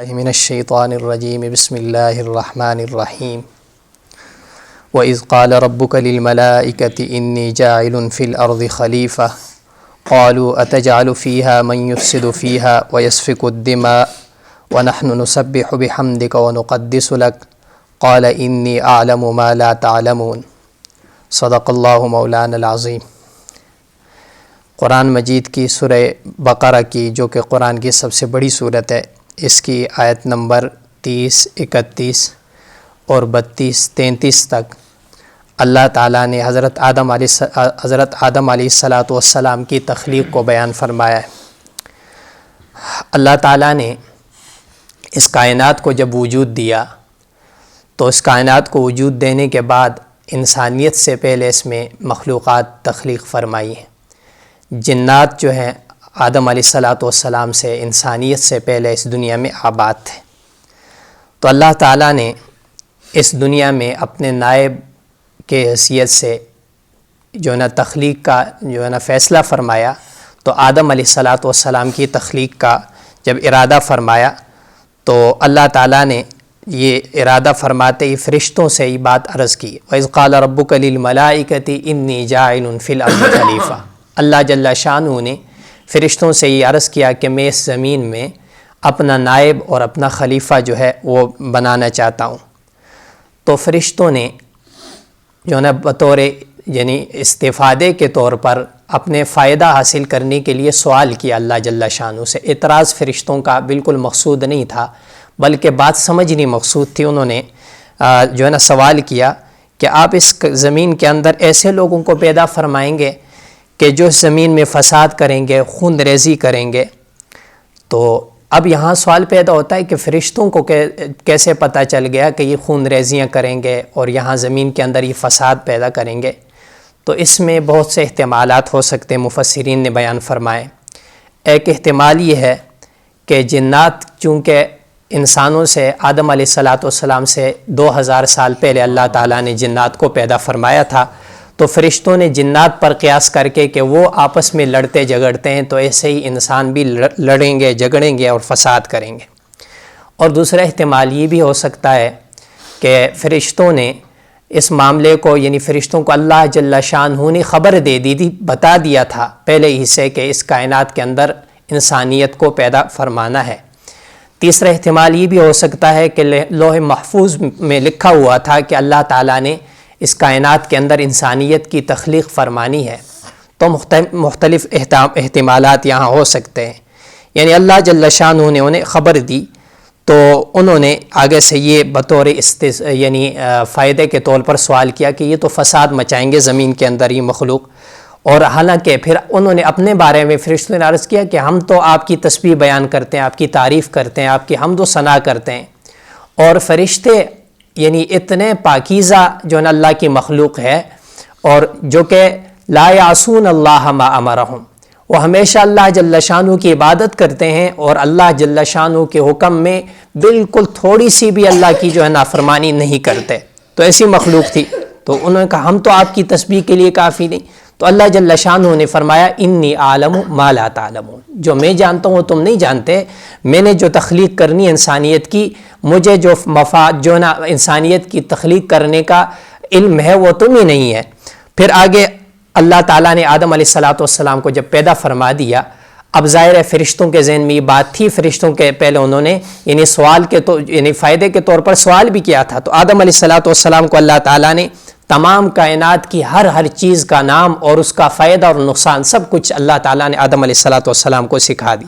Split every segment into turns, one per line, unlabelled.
من الشیطان الرجیم بسم اللہ الرحمن الرحیم وَإِذْ قَالَ رَبُّكَ لِلْمَلَائِكَةِ إِنِّي جَاعِلٌ فِي الْأَرْضِ خَلِيفَةً قَالُوا أَتَجْعَلُ فِيهَا مَنْ يُفْسِدُ فِيهَا وَيَسْفِكُ الدِّمَاءَ وَنَحْنُ نُسَبِّحُ بِحَمْدِكَ وَنُقَدِّسُ لَكَ قَالَ إِنِّي أَعْلَمُ مَا لَا تَعْلَمُونَ صدق اللہ مولانا العظیم۔ قرآن مجید کی سورہ بقرہ کی، جو کہ قرآن کی سب سے بڑی سورت ہے، اس کی آیت نمبر 30، 31 اور 32، 33 تک اللہ تعالیٰ نے حضرت آدم علیہ السلام کی تخلیق کو بیان فرمایا ہے۔ اللہ تعالیٰ نے اس کائنات کو جب وجود دیا تو اس کائنات کو وجود دینے کے بعد انسانیت سے پہلے اس میں مخلوقات تخلیق فرمائی ہیں۔ جنات جو ہیں آدم علیہ السلام سے، انسانیت سے پہلے اس دنیا میں آباد تھے۔ تو اللہ تعالیٰ نے اس دنیا میں اپنے نائب کے حیثیت سے جو ہے نا تخلیق کا جو ہے نا فیصلہ فرمایا۔ تو آدم علیہ السلام کی تخلیق کا جب ارادہ فرمایا تو اللہ تعالیٰ نے یہ ارادہ فرماتے ہی فرشتوں سے یہ بات عرض کی، وَإِذْ قَالَ رَبُّكَ لِلْمَلَائِكَةِ إِنِّي جَاعِلٌ فِي الْأَرْضِ خَلِيفَةً۔ اللہ جل شانہ نے فرشتوں سے یہ عرض کیا کہ میں اس زمین میں اپنا نائب اور اپنا خلیفہ جو ہے وہ بنانا چاہتا ہوں۔ تو فرشتوں نے جو ہے نا بطور یعنی استفادے کے طور پر اپنے فائدہ حاصل کرنے کے لیے سوال کیا اللہ جل شانہ سے۔ اعتراض فرشتوں کا بالکل مقصود نہیں تھا، بلکہ بات سمجھنی مقصود تھی۔ انہوں نے جو ہے نا سوال کیا کہ آپ اس زمین کے اندر ایسے لوگوں کو پیدا فرمائیں گے کہ جو زمین میں فساد کریں گے، خون ریزی کریں گے۔ تو اب یہاں سوال پیدا ہوتا ہے کہ فرشتوں کو کیسے پتہ چل گیا کہ یہ خون ریزیاں کریں گے اور یہاں زمین کے اندر یہ فساد پیدا کریں گے؟ تو اس میں بہت سے احتمالات ہو سکتے ہیں، مفسرین نے بیان فرمائے۔ ایک احتمال یہ ہے کہ جنات چونکہ انسانوں سے آدم علیہ السلام سے 2000 سال پہلے اللہ تعالیٰ نے جنات کو پیدا فرمایا تھا، تو فرشتوں نے جنات پر قیاس کر کے کہ وہ آپس میں لڑتے جھگڑتے ہیں تو ایسے ہی انسان بھی لڑیں گے، جھگڑیں گے اور فساد کریں گے۔ اور دوسرا احتمال یہ بھی ہو سکتا ہے کہ فرشتوں نے اس معاملے کو، یعنی فرشتوں کو اللہ جل شانہ نے خبر دے دی تھی، بتا دیا تھا پہلے ہی سے کہ اس کائنات کے اندر انسانیت کو پیدا فرمانا ہے۔ تیسرا احتمال یہ بھی ہو سکتا ہے کہ لوح محفوظ میں لکھا ہوا تھا کہ اللہ تعالیٰ نے اس کائنات کے اندر انسانیت کی تخلیق فرمانی ہے۔ تو مختلف احتمالات یہاں ہو سکتے ہیں، یعنی اللہ جل شانہ نے انہیں خبر دی تو انہوں نے آگے سے یہ بطور یعنی فائدے کے طور پر سوال کیا کہ یہ تو فساد مچائیں گے زمین کے اندر یہ مخلوق۔ اور حالانکہ پھر انہوں نے اپنے بارے میں فرشتوں نے عرض کیا کہ ہم تو آپ کی تسبیح بیان کرتے ہیں، آپ کی تعریف کرتے ہیں، آپ کی حمد و ثنا کرتے ہیں۔ اور فرشتے یعنی اتنے پاکیزہ جو ہے اللہ کی مخلوق ہے، اور جو کہ لا یعصون اللہ ما امرہم، وہ ہمیشہ اللہ جل شانہ کی عبادت کرتے ہیں اور اللہ جل شانہ کے حکم میں بالکل تھوڑی سی بھی اللہ کی جو ہے نافرمانی نہیں کرتے۔ تو ایسی مخلوق تھی، تو انہوں نے کہا ہم تو آپ کی تسبیح کے لیے کافی نہیں۔ تو اللہ جل شانہ نے فرمایا انی اعلم ما لا تعلمون، جو میں جانتا ہوں وہ تم نہیں جانتے۔ میں نے جو تخلیق کرنی ہے انسانیت کی، مجھے جو مفاد جو نا انسانیت کی تخلیق کرنے کا علم ہے وہ تم ہی نہیں ہے۔ پھر آگے اللہ تعالیٰ نے آدم علیہ السلام کو جب پیدا فرما دیا، اب ظاہر ہے فرشتوں کے ذہن میں یہ بات تھی، فرشتوں کے پہلے انہوں نے یعنی سوال کے تو یعنی فائدے کے طور پر سوال بھی کیا تھا۔ تو آدم علیہ السلام کو اللہ تعالیٰ نے تمام کائنات کی ہر چیز کا نام اور اس کا فائدہ اور نقصان سب کچھ اللہ تعالیٰ نے آدم علیہ السلام کو سکھا دی۔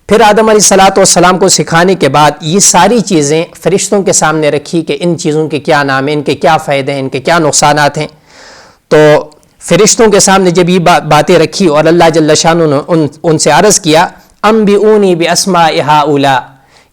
پھر آدم علیہ السلام کو سکھانے کے بعد یہ ساری چیزیں فرشتوں کے سامنے رکھی کہ ان چیزوں کے کیا نام ہیں، ان کے کیا فائدے ہیں، ان کے کیا نقصانات ہیں۔ تو فرشتوں کے سامنے جب یہ باتیں رکھی اور اللہ جل شانہ نے ان سے عرض کیا انبئونی باسماء ہؤلاء،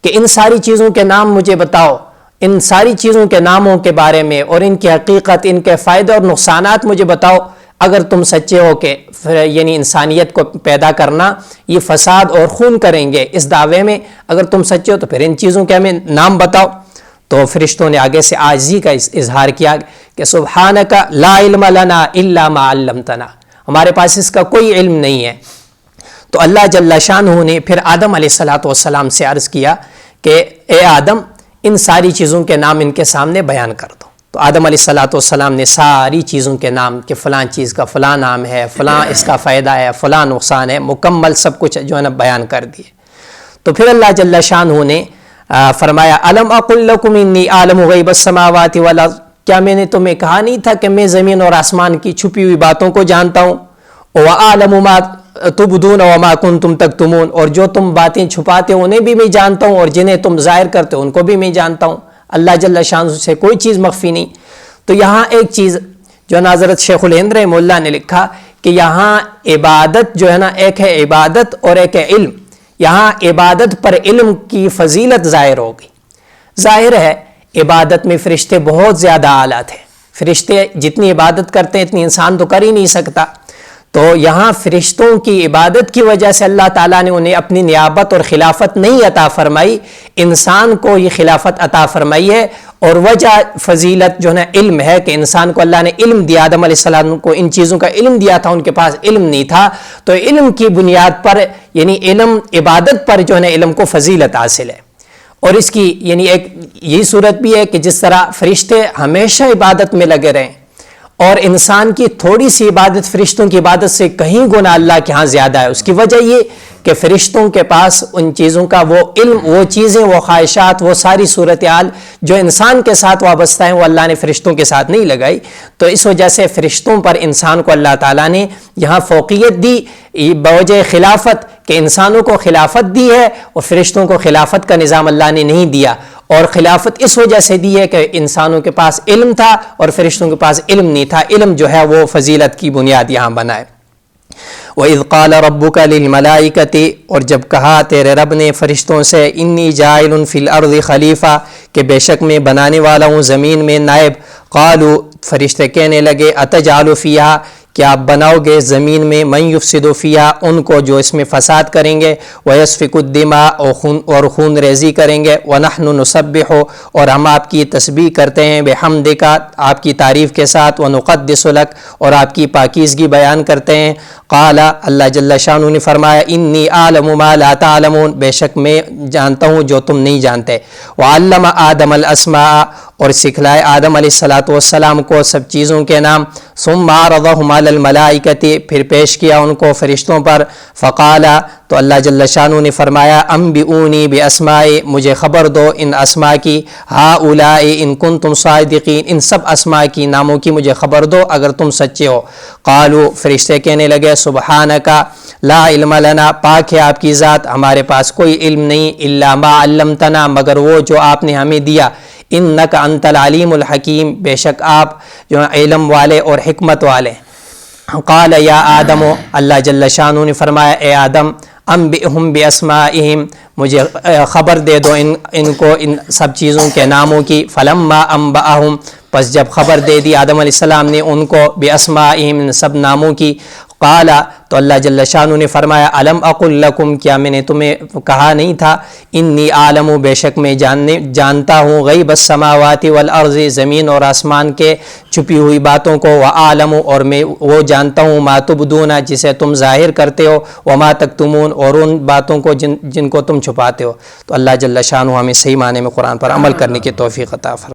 کہ ان ساری چیزوں کے نام مجھے بتاؤ، ان ساری چیزوں کے ناموں کے بارے میں اور ان کی حقیقت، ان کے فائدے اور نقصانات مجھے بتاؤ، اگر تم سچے ہو کہ یعنی انسانیت کو پیدا کرنا یہ فساد اور خون کریں گے اس دعوے میں، اگر تم سچے ہو تو پھر ان چیزوں کے ہمیں نام بتاؤ۔ تو فرشتوں نے آگے سے عاجزی کا اظہار کیا کہ سبحانک لا علم لنا الا ما علمتنا، ہمارے پاس اس کا کوئی علم نہیں ہے۔ تو اللہ جل شانہ نے پھر آدم علیہ السلام سے عرض کیا کہ اے آدم ان ساری چیزوں کے نام ان کے سامنے بیان کر دو۔ تو آدم علیہ السلام نے ساری چیزوں کے نام کہ فلاں چیز کا فلاں نام ہے، فلاں اس کا فائدہ ہے، فلاں نقصان ہے، مکمل سب کچھ جو ہے نا بیان کر دیے۔ تو پھر اللہ جل شانہ نے فرمایا الم اقل لکم انی اعلم غیب السماوات والارض، کیا میں نے تمہیں کہا نہیں تھا کہ میں زمین اور آسمان کی چھپی ہوئی باتوں کو جانتا ہوں، وَأَعْلَمُ مَا تُبْدُونَ وَمَا كُنْتُمْ تَكْتُمُونَ، اور جو تم باتیں چھپاتے ہو انہیں بھی میں جانتا ہوں، اور جنہیں تم ظاہر کرتے ہو ان کو بھی میں جانتا ہوں۔ اللہ جل شانہ سے کوئی چیز مخفی نہیں۔ تو یہاں ایک چیز جو حضرت شیخ الہند رحمہ اللہ نے لکھا کہ یہاں عبادت جو ہے نا، ایک ہے عبادت اور ایک ہے علم، یہاں عبادت پر علم کی فضیلت ظاہر ہوگی۔ ظاہر ہے عبادت میں فرشتے بہت زیادہ اعلیٰ تھے، فرشتے جتنی عبادت کرتے ہیں اتنی انسان تو کر ہی نہیں سکتا، تو یہاں فرشتوں کی عبادت کی وجہ سے اللہ تعالیٰ نے انہیں اپنی نیابت اور خلافت نہیں عطا فرمائی، انسان کو یہ خلافت عطا فرمائی ہے۔ اور وجہ فضیلت جو ہے علم ہے کہ انسان کو اللہ نے علم دیا، آدم علیہ السلام کو ان چیزوں کا علم دیا تھا، ان کے پاس علم نہیں تھا، تو علم کی بنیاد پر یعنی علم عبادت پر جو ہے نا علم کو فضیلت حاصل ہے۔ اور اس کی یعنی ایک یہی صورت بھی ہے کہ جس طرح فرشتے ہمیشہ عبادت میں لگے رہیں، اور انسان کی تھوڑی سی عبادت فرشتوں کی عبادت سے کہیں گنا اللہ کے ہاں زیادہ ہے۔ اس کی وجہ یہ کہ فرشتوں کے پاس ان چیزوں کا وہ علم، وہ چیزیں، وہ خواہشات، وہ ساری صورتحال جو انسان کے ساتھ وابستہ ہیں وہ اللہ نے فرشتوں کے ساتھ نہیں لگائی۔ تو اس وجہ سے فرشتوں پر انسان کو اللہ تعالیٰ نے یہاں فوقیت دی بوجہ خلافت، کہ انسانوں کو خلافت دی ہے اور فرشتوں کو خلافت کا نظام اللہ نے نہیں دیا۔ اور خلافت اس وجہ سے دی ہے کہ انسانوں کے پاس علم تھا اور فرشتوں کے پاس علم نہیں تھا، علم جو ہے وہ فضیلت کی بنیاد یہاں بنائے۔ وَإِذْ قَالَ رَبُّكَ لِلْمَلَائِكَةِ، اور جب کہا تیرے رب نے فرشتوں سے اِنِّي جَاعِلٌ فِي الْأَرْضِ خلیفہ، کہ بے شک میں بنانے والا ہوں زمین میں نائب۔ قالوا، فرشتے کہنے لگے أَتَجْعَلُ فِيهَا، کہ آپ بناؤ گے زمین میں من یفسد فیہا، ان کو جو اس میں فساد کریں گے، ویسفک الدماء، اور خون ریزی کریں گے، ونحن نسبح، اور ہم آپ کی تسبیح کرتے ہیں، بحمدک، آپ کی تعریف کے ساتھ، ونقدس لک، اور آپ کی پاکیزگی بیان کرتے ہیں۔ قال، اللہ جل شانہ نے فرمایا انی اعلم ما لا تعلمون، بے شک میں جانتا ہوں جو تم نہیں جانتے۔ وعلم آدم الاسماء، اور سکھلائے آدم علیہ السلام کو سب چیزوں کے نام۔ ثم عرضهم على الملائکة، پھر پیش کیا ان کو فرشتوں پر۔ فقال، تو اللہ جل شانہ نے فرمایا انبئونی باسماء، مجھے خبر دو ان اسماء کی، ہؤلاء ان کنتم صادقین، ان سب اسماء کی ناموں کی مجھے خبر دو اگر تم سچے ہو۔ قالوا، فرشتے کہنے لگے سبحانک لا علم لنا، پاک ہے آپ کی ذات، ہمارے پاس کوئی علم نہیں، الا ما علمتنا، مگر وہ جو آپ نے ہمیں دیا، انک انت العلیم الحکیم، بے شک آپ جو علم والے اور حکمت والے۔ قال یا آدم، اللہ جل شانہ نے فرمایا اے آدم، انبئہم باسمائہم، مجھے خبر دے دو ان کو ان سب چیزوں کے ناموں کی۔ فلما انبأہم، پس جب خبر دے دی آدم علیہ السلام نے ان کو باسمائہم، ان سب ناموں کی، قال، تو اللہ جل شانہ نے فرمایا الم اقل لکم، کیا میں نے تمہیں کہا نہیں تھا، انی عالم، بے شک میں جانتا ہوں، غیب السماوات والارض، زمین اور آسمان کے چھپی ہوئی باتوں کو، وعالم، اور میں وہ جانتا ہوں، ما تبدون، جسے تم ظاہر کرتے ہو، وما تکتمون، اور ان باتوں کو جن کو تم چھپاتے ہو۔ تو اللہ جل شانہ ہمیں صحیح معنی میں قرآن پر عمل کرنے کی توفیق عطا فرمائے۔